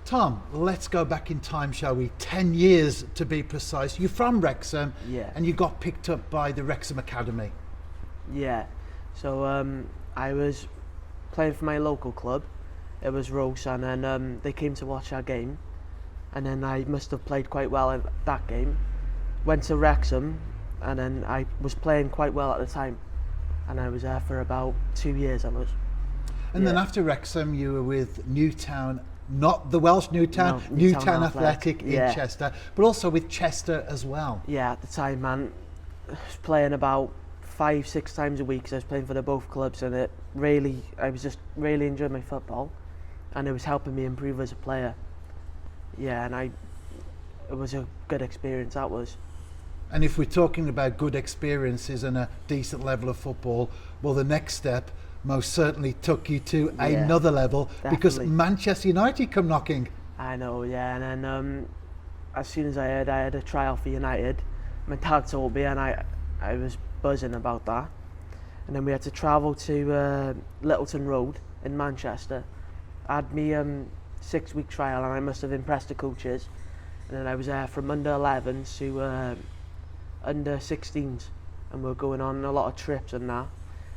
Tom, let's go back in time, shall we? 10 years to be precise. You're from Wrexham, Yeah. and you got picked up by the Wrexham Academy. Yeah. So I was playing for my local club. It was Rose, and then they came to watch our game, and then I must have played quite well in that game. Went to Wrexham, and then I was playing quite well at the time, and I was there for about 2 years. I was. And then Yeah. after Wrexham, you were with Newtown, not the Welsh Newtown, No, Newtown Athletic in yeah. Chester, but also with Chester as well. Yeah, at the time, man, I was playing about 5-6 times a week. So I was playing for the both clubs, and I was just really enjoying my football, and it was helping me improve as a player. Yeah, and it was a good experience. That was. And if we're talking about good experiences and a decent level of football, well, the next step most certainly took you to Yeah, another level because definitely. Manchester United come knocking. I know, yeah, and then as soon as I heard I had a trial for United, my dad told me, and I was buzzing about that. And then we had to travel to Littleton Road in Manchester. I had me 6-week trial, and I must have impressed the coaches. And then I was there from under 11s to under 16s, and we were going on a lot of trips and that.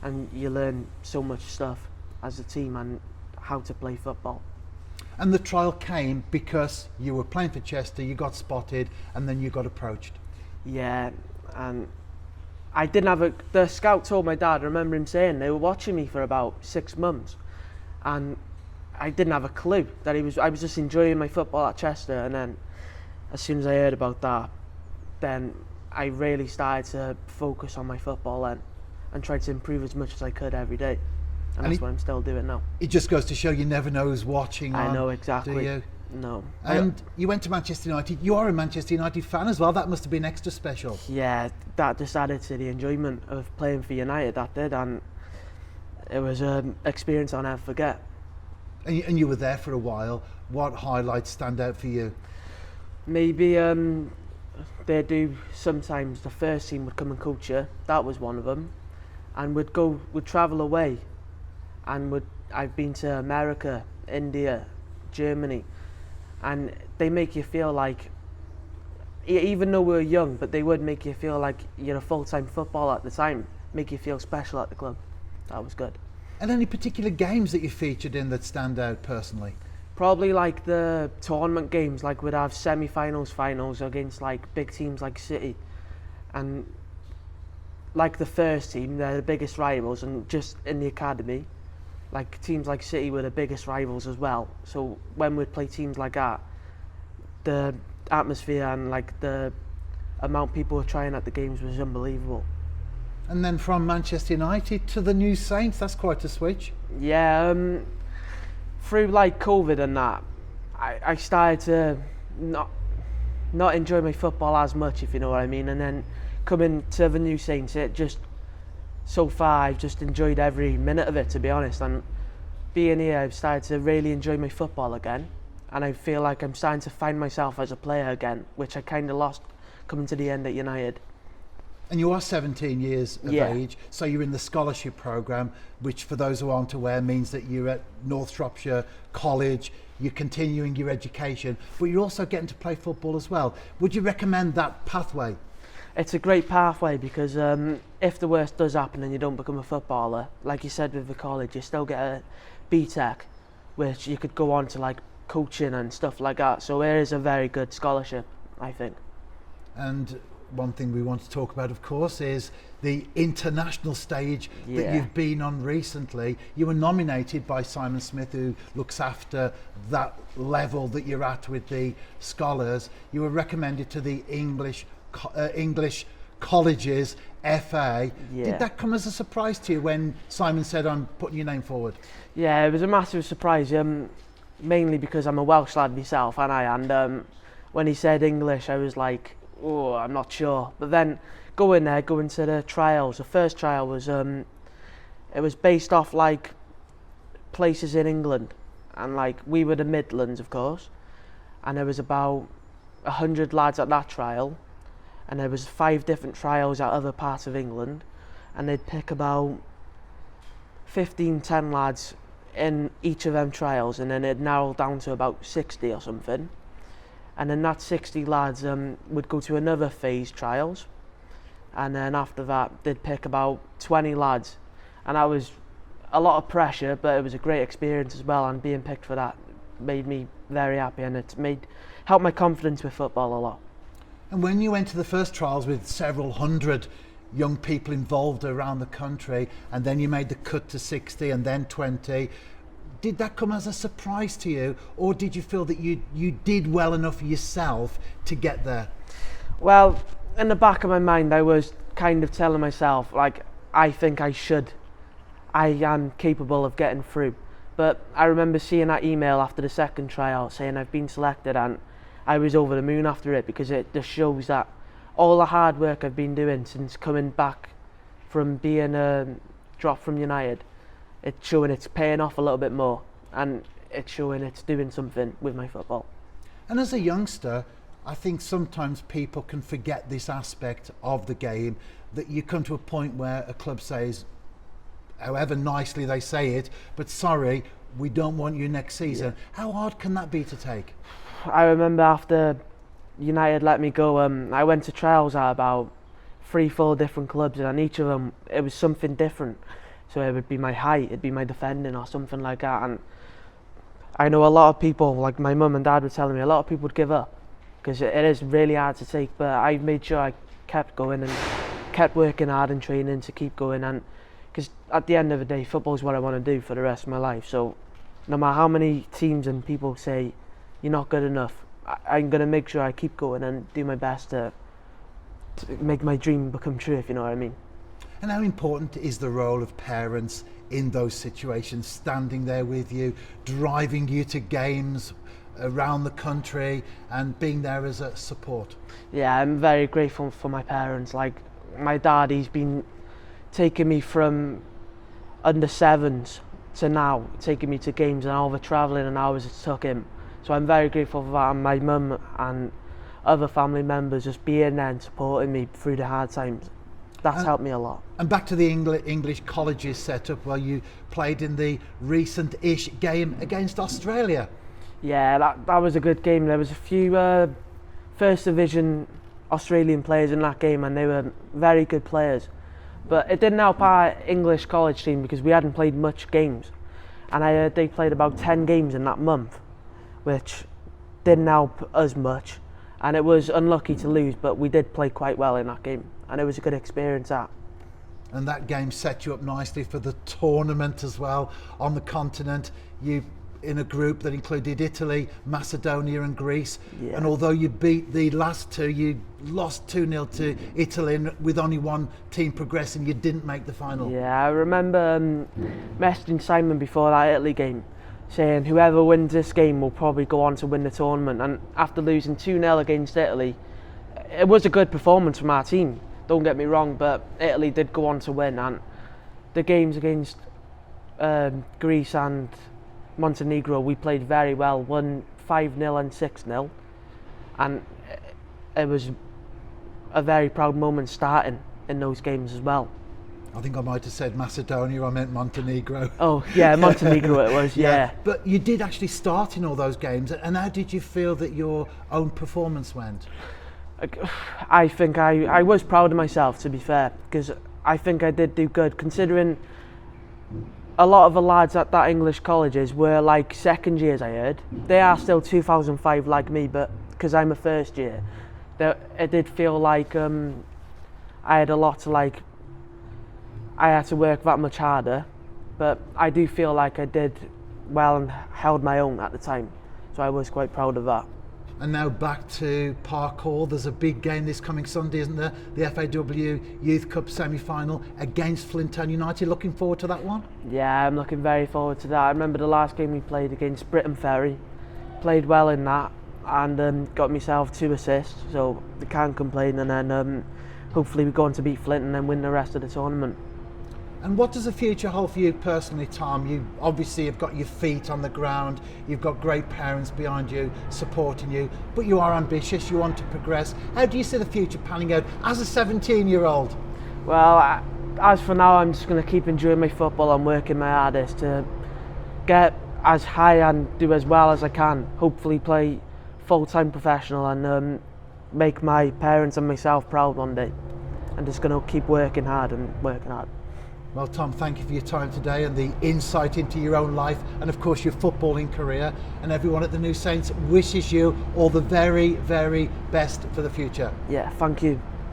And you learn so much stuff as a team and how to play football. And the trial came because you were playing for Chester, you got spotted, and then you got approached. Yeah, and I didn't have the scout told my dad, I remember him saying they were watching me for about 6 months, and I didn't have a clue that I was just enjoying my football at Chester. And then as soon as I heard about that, then I really started to focus on my football and tried to improve as much as I could every day. And that's what I'm still doing now. It just goes to show you never know who's watching. I know exactly. Do you? No. And you went to Manchester United. You are a Manchester United fan as well. That must have been extra special. Yeah, that just added to the enjoyment of playing for United, that did, and it was an experience I'll never forget. And you were there for a while. What highlights stand out for you? Maybe they do sometimes. The first team would come and coach you. That was one of them, and we'd travel away, and I've been to America, India, Germany, and they make you feel like, even though we're young, but they would make you feel like you're a full-time footballer at the time, make you feel special at the club. That was good. And any particular games that you featured in that stand out personally? Probably like the tournament games, like we'd have semi-finals, finals against like big teams like City, and like the first team, they're the biggest rivals, and just in the academy, like teams like City were the biggest rivals as well. So when we'd play teams like that, the atmosphere and like the amount people were trying at the games was unbelievable. And then from Manchester United to the New Saints, that's quite a switch. Yeah, through like COVID and that, I started to not enjoy my football as much, if you know what I mean. And then coming to the New Saints, it just, so far I've just enjoyed every minute of it, to be honest. And being here, I've started to really enjoy my football again, and I feel like I'm starting to find myself as a player again, which I kind of lost coming to the end at United. And you are 17 years of age, so you're in the scholarship programme, which for those who aren't aware means that you're at North Shropshire College, you're continuing your education, but you're also getting to play football as well. Would you recommend that pathway? It's a great pathway because if the worst does happen and you don't become a footballer, like you said with the college, you still get a BTEC, which you could go on to like coaching and stuff like that. So it is a very good scholarship, I think. And one thing we want to talk about, of course, is the international stage that you've been on recently. You were nominated by Simon Smith, who looks after that level that you're at with the scholars. You were recommended to the English Colleges FA. Did that come as a surprise to you when Simon said, I'm putting your name forward? Yeah, it was a massive surprise, mainly because I'm a Welsh lad myself, and when he said English, I was like, oh, I'm not sure. But then going to the trials, the first trial was, it was based off like places in England, and like we were the Midlands, of course, and there was about 100 lads at that trial, and there was 5 different trials at other parts of England, and they'd pick about 10 lads in each of them trials, and then it narrowed down to about 60 or something. And then that 60 lads would go to another phase trials, and then after that they'd pick about 20 lads, and that was a lot of pressure, but it was a great experience as well, and being picked for that made me very happy, and it helped my confidence with football a lot. And when you went to the first trials with several hundred young people involved around the country, and then you made the cut to 60 and then 20, did that come as a surprise to you, or did you feel that you did well enough yourself to get there? Well, in the back of my mind I was kind of telling myself, like, I think I am capable of getting through. But I remember seeing that email after the second trial saying I've been selected, and I was over the moon after it, because it just shows that all the hard work I've been doing since coming back from being dropped from United, it's showing it's paying off a little bit more, and it's showing it's doing something with my football. And as a youngster, I think sometimes people can forget this aspect of the game, that you come to a point where a club says, however nicely they say it, but sorry, we don't want you next season. Yeah. How hard can that be to take? I remember after United let me go, I went to trials at about 3-4 different clubs, and on each of them it was something different. So it would be my height, it'd be my defending or something like that. And I know a lot of people, like my mum and dad were telling me, a lot of people would give up because it is really hard to take, but I made sure I kept going and kept working hard and training to keep going, and because at the end of the day, football is what I want to do for the rest of my life. So no matter how many teams and people say you're not good enough, I'm going to make sure I keep going and do my best to make my dream become true, if you know what I mean. And how important is the role of parents in those situations, standing there with you, driving you to games around the country and being there as a support? Yeah, I'm very grateful for my parents. Like my dad, he's been taking me from under 7s to now, taking me to games and all the travelling and hours it took him. So I'm very grateful for that, and my mum and other family members just being there and supporting me through the hard times. That's helped me a lot. And back to the English colleges setup, where you played in the recent-ish game against Australia. Yeah, that was a good game. There was a few first division Australian players in that game, and they were very good players. But it didn't help our English college team because we hadn't played much games. And I heard they played about 10 games in that month, which didn't help us much. And it was unlucky to lose, but we did play quite well in that game. And it was a good experience. And that game set you up nicely for the tournament as well. On the continent, you in a group that included Italy, Macedonia and Greece. Yeah. And although you beat the last two, you lost 2-0 to Italy, and with only one team progressing, you didn't make the final. Yeah, I remember messaging Simon before that Italy game, saying whoever wins this game will probably go on to win the tournament. And after losing 2-0 against Italy, it was a good performance from our team, don't get me wrong, but Italy did go on to win. And the games against Greece and Montenegro, we played very well, won 5-0 and 6-0, and it was a very proud moment starting in those games as well. I think I might have said Macedonia, I meant Montenegro. Oh yeah, Montenegro it was, yeah. But you did actually start in all those games, and how did you feel that your own performance went? I think I was proud of myself, to be fair, because I think I did do good, considering a lot of the lads at that English colleges were like second years, I heard. They are still 2005 like me, but because I'm a first year, it did feel like I had a lot to I had to work that much harder, but I do feel like I did well and held my own at the time, so I was quite proud of that. And now back to Park Hall. There's a big game this coming Sunday, isn't there? The FAW Youth Cup semi-final against Flint Town United. Looking forward to that one? Yeah, I'm looking very forward to that. I remember the last game we played against Britain Ferry. Played well in that and got myself 2 assists, so I can't complain. And then hopefully we go on to beat Flint and then win the rest of the tournament. And what does the future hold for you personally, Tom? You obviously have got your feet on the ground, you've got great parents behind you, supporting you, but you are ambitious, you want to progress. How do you see the future panning out as a 17-year-old? Well, as for now, I'm just going to keep enjoying my football and working my hardest to get as high and do as well as I can. Hopefully play full-time professional and make my parents and myself proud one day. I'm just going to keep working hard and working hard. Well, Tom, thank you for your time today and the insight into your own life and, of course, your footballing career. And everyone at the New Saints wishes you all the very, very best for the future. Yeah, thank you.